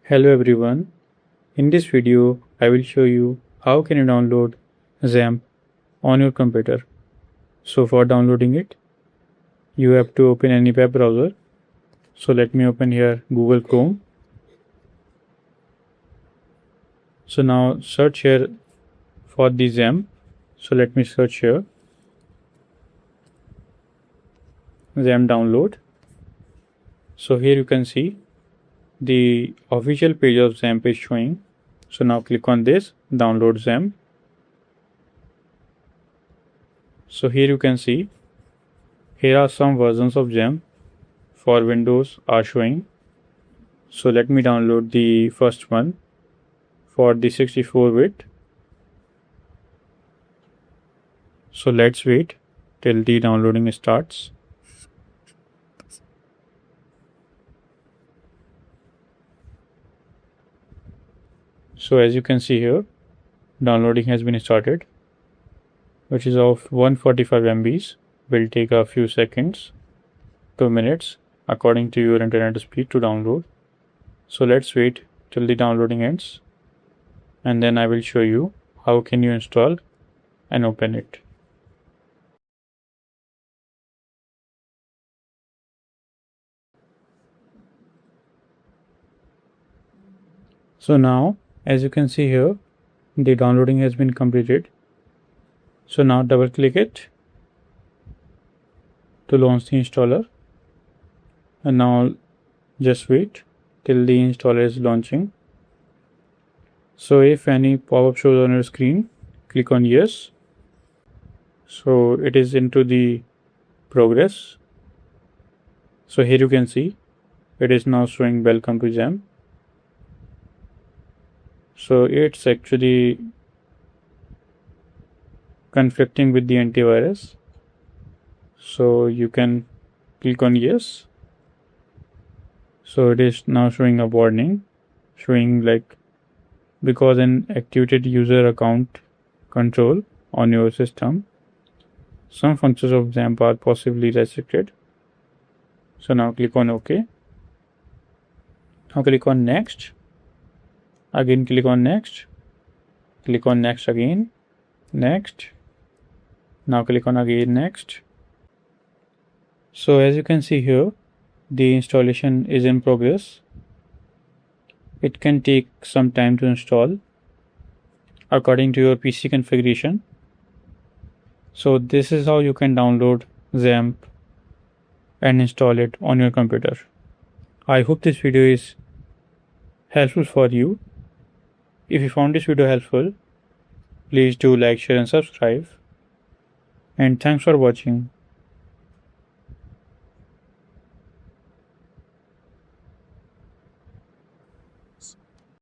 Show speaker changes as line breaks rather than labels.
Hello everyone. In this video, I will show you how can you download XAMPP on your computer. So for downloading it, you have to open any web browser. So let me open here Google Chrome. So now search here for the XAMPP. So let me search here XAMPP download. So here you can see the official page of XAMPP is showing. So now click on this download XAMPP. So here you can see here are some versions of XAMPP for Windows are showing. So let me download the first one for the 64-bit. So let's wait till the downloading starts. So as you can see here, downloading has been started, which is of 145 MBs. Will take a few seconds, 2 minutes, according to your internet speed to download. So let's wait till the downloading ends, and then I will show you how can you install and open it. So now, as you can see here, the downloading has been completed. So now double click it to launch the installer, and now just wait till the installer is launching. So if any pop-up shows on your screen, click on yes. So it is into the progress. So here you can see it is now showing welcome to XAMPP. So it's actually conflicting with the antivirus. So you can click on yes. So it is now showing a warning, showing like because an activated user account control on your system, some functions of XAMPP are possibly restricted. So now click on OK. Now click on next. Again click on next. Click on next again. Next. Now click on again next. So as you can see here, the installation is in progress. It can take some time to install according to your PC configuration. So this is how you can download XAMPP and install it on your computer. I hope this video is helpful for you. If you found this video helpful, please do like, share and subscribe. And thanks for watching.